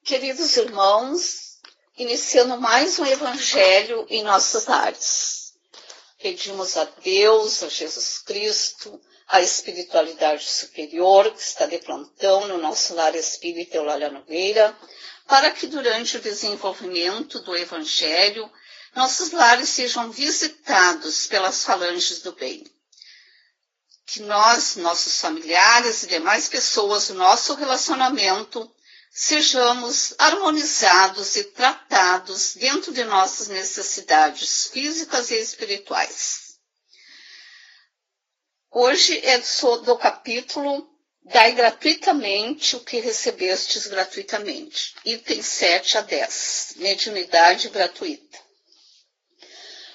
Queridos irmãos, iniciando mais um evangelho em nossos lares. Pedimos a Deus, a Jesus Cristo, a espiritualidade superior que está de plantão no nosso lar espírita Eulália Nogueira, para que durante o desenvolvimento do evangelho, nossos lares sejam visitados pelas falanges do bem. Que nós, nossos familiares e demais pessoas do nosso relacionamento, sejamos harmonizados e tratados dentro de nossas necessidades físicas e espirituais. Hoje é do capítulo Dai gratuitamente o que recebestes gratuitamente. Itens 7 a 10. Mediunidade gratuita.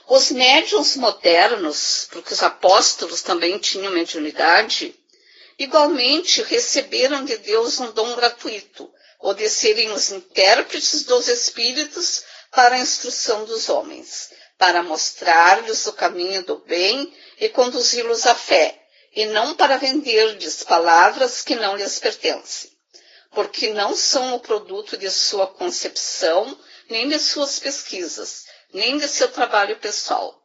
Os médiuns modernos, porque os apóstolos também tinham mediunidade, igualmente receberam de Deus um dom gratuito, ou de serem os intérpretes dos espíritos para a instrução dos homens, para mostrar-lhes o caminho do bem e conduzi-los à fé, e não para vender-lhes palavras que não lhes pertencem, porque não são o produto de sua concepção, nem de suas pesquisas, nem de seu trabalho pessoal.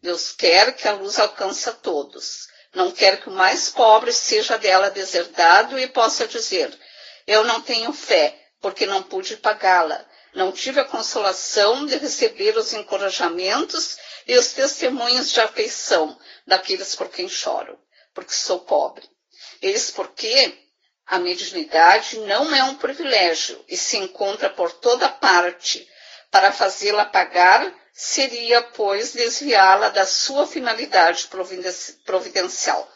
Deus quer que a luz alcance a todos. Não quer que o mais pobre seja dela deserdado e possa dizer: eu não tenho fé, porque não pude pagá-la. Não tive a consolação de receber os encorajamentos e os testemunhos de afeição daqueles por quem choro, porque sou pobre. Eis porque a mediunidade não é um privilégio e se encontra por toda parte. Para fazê-la pagar, seria, pois, desviá-la da sua finalidade providencial.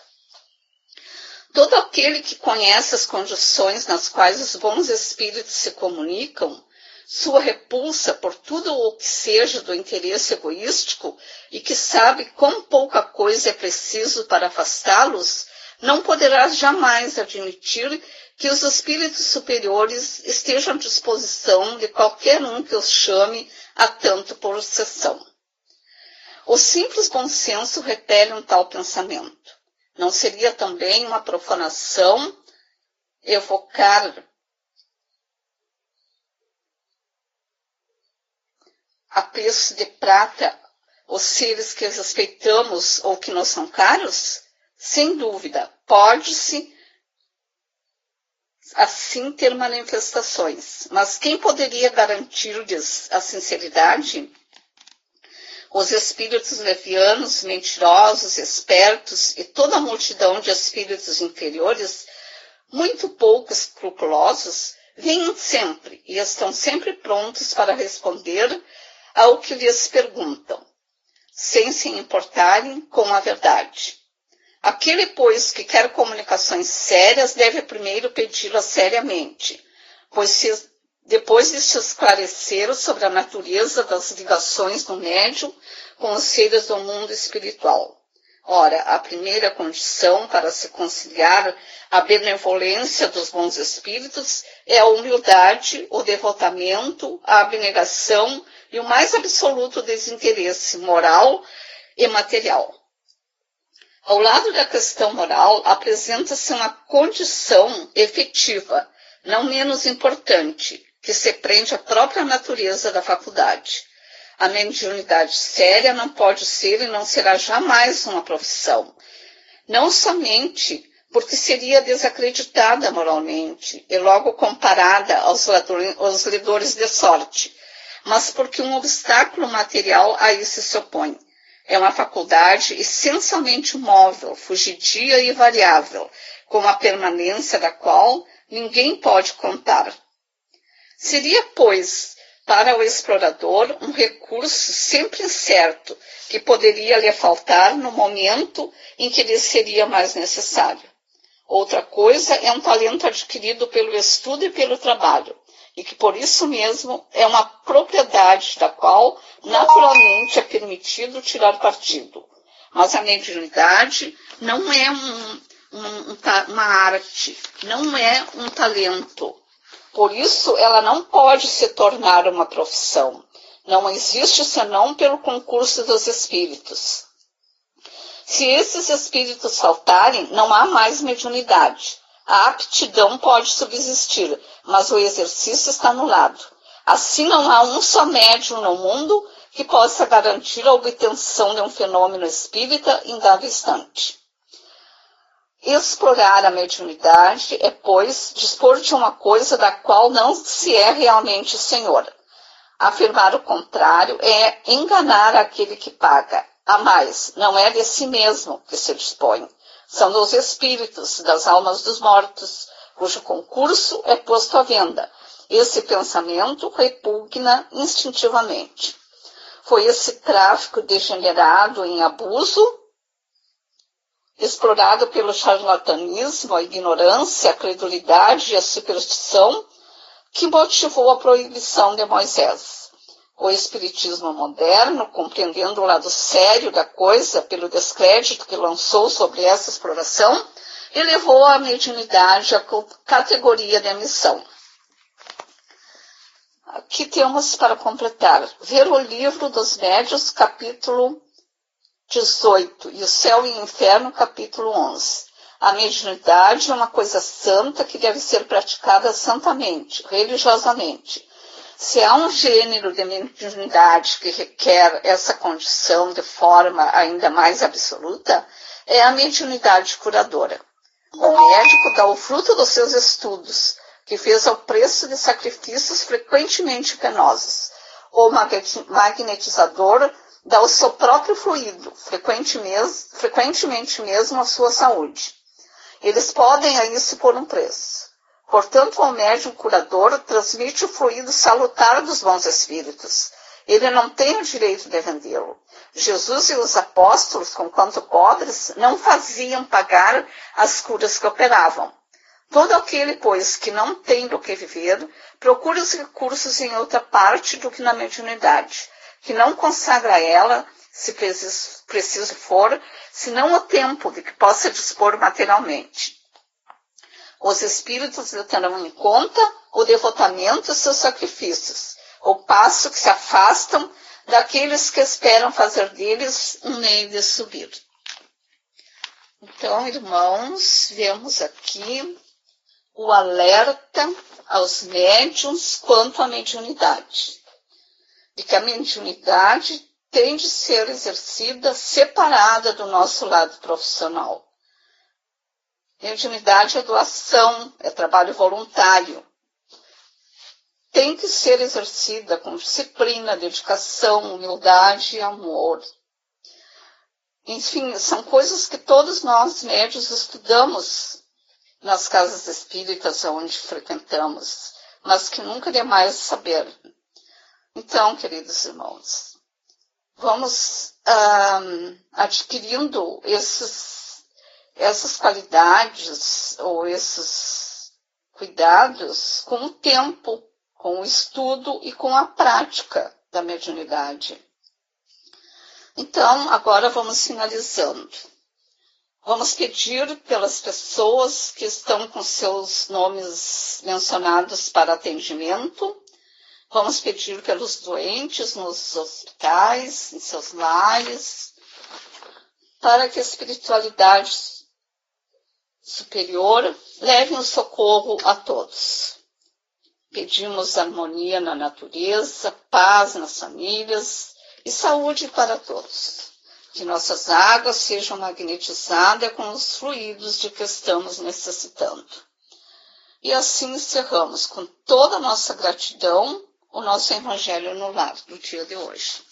Todo aquele que conhece as condições nas quais os bons espíritos se comunicam, sua repulsa por tudo o que seja do interesse egoístico e que sabe quão pouca coisa é preciso para afastá-los, não poderá jamais admitir que os espíritos superiores estejam à disposição de qualquer um que os chame a tanto por exceção. O simples bom senso repele um tal pensamento. Não seria também uma profanação evocar a preço de prata os seres que respeitamos ou que nos são caros? Sem dúvida, pode-se assim ter manifestações, mas quem poderia garantir-lhes a sinceridade? Os espíritos levianos, mentirosos, espertos e toda a multidão de espíritos inferiores, muito pouco escrupulosos, vêm sempre e estão sempre prontos para responder ao que lhes perguntam, sem se importarem com a verdade. Aquele, pois, que quer comunicações sérias deve primeiro pedi-las seriamente, pois depois de se esclarecer sobre a natureza das ligações do médium com os seres do mundo espiritual. Ora, a primeira condição para se conciliar a benevolência dos bons espíritos é a humildade, o devotamento, a abnegação e o mais absoluto desinteresse moral e material. Ao lado da questão moral, apresenta-se uma condição efetiva, não menos importante, que se prende à própria natureza da faculdade. A mediunidade séria não pode ser e não será jamais uma profissão. Não somente porque seria desacreditada moralmente e logo comparada aos lidores de sorte, mas porque um obstáculo material a isso se opõe. É uma faculdade essencialmente móvel, fugidia e variável, com a permanência da qual ninguém pode contar. Seria, pois, para o explorador um recurso sempre incerto, que poderia lhe faltar no momento em que lhe seria mais necessário. Outra coisa é um talento adquirido pelo estudo e pelo trabalho, e que por isso mesmo é uma propriedade da qual naturalmente é permitido tirar partido. Mas a mediunidade não é uma arte, não é um talento. Por isso, ela não pode se tornar uma profissão. Não existe senão pelo concurso dos espíritos. Se esses espíritos faltarem, não há mais mediunidade. A aptidão pode subsistir, mas o exercício está anulado. Assim, não há um só médium no mundo que possa garantir a obtenção de um fenômeno espírita em dado instante. Explorar a mediunidade é, pois, dispor de uma coisa da qual não se é realmente senhor. Afirmar o contrário é enganar aquele que paga. A mais, não é de si mesmo que se dispõe. São dos espíritos, das almas dos mortos, cujo concurso é posto à venda. Esse pensamento repugna instintivamente. Foi esse tráfico degenerado em abuso, explorado pelo charlatanismo, a ignorância, a credulidade e a superstição, que motivou a proibição de Moisés. O espiritismo moderno, compreendendo o lado sério da coisa pelo descrédito que lançou sobre essa exploração, elevou a mediunidade à categoria de missão. Aqui temos para completar, ver o livro dos médiuns, capítulo 18, e o céu e o inferno, capítulo 11. A mediunidade é uma coisa santa que deve ser praticada santamente, religiosamente. Se há um gênero de mediunidade que requer essa condição de forma ainda mais absoluta, é a mediunidade curadora. O médico dá o fruto dos seus estudos, que fez ao preço de sacrifícios frequentemente penosos. O magnetizador dá o seu próprio fluido, frequentemente mesmo a sua saúde. Eles podem a isso pôr um preço. Portanto, o médium curador transmite o fluido salutar dos bons espíritos. Ele não tem o direito de vendê-lo. Jesus e os apóstolos, conquanto pobres, não faziam pagar as curas que operavam. Todo aquele, pois, que não tem do que viver, procura os recursos em outra parte do que na mediunidade, que não consagra a ela, se preciso for, senão o tempo de que possa dispor materialmente. Os espíritos terão em conta o devotamento e seus sacrifícios, ao passo que se afastam daqueles que esperam fazer deles um meio de subir. Então, irmãos, vemos aqui o alerta aos médiuns quanto à mediunidade, de que a mediunidade tem de ser exercida separada do nosso lado profissional. Mediunidade é doação, é trabalho voluntário. Tem que ser exercida com disciplina, dedicação, humildade e amor. Enfim, são coisas que todos nós médiuns estudamos nas casas espíritas onde frequentamos, mas que nunca é demais saber. Então, queridos irmãos, vamos adquirindo essas qualidades ou esses cuidados com o tempo, com o estudo e com a prática da mediunidade. Então, agora vamos finalizando. Vamos pedir pelas pessoas que estão com seus nomes mencionados para atendimento. Vamos pedir pelos doentes nos hospitais, em seus lares, para que a espiritualidade superior leve um socorro a todos. Pedimos harmonia na natureza, paz nas famílias e saúde para todos. Que nossas águas sejam magnetizadas com os fluidos de que estamos necessitando. E assim encerramos com toda a nossa gratidão o nosso Evangelho no Lar do dia de hoje.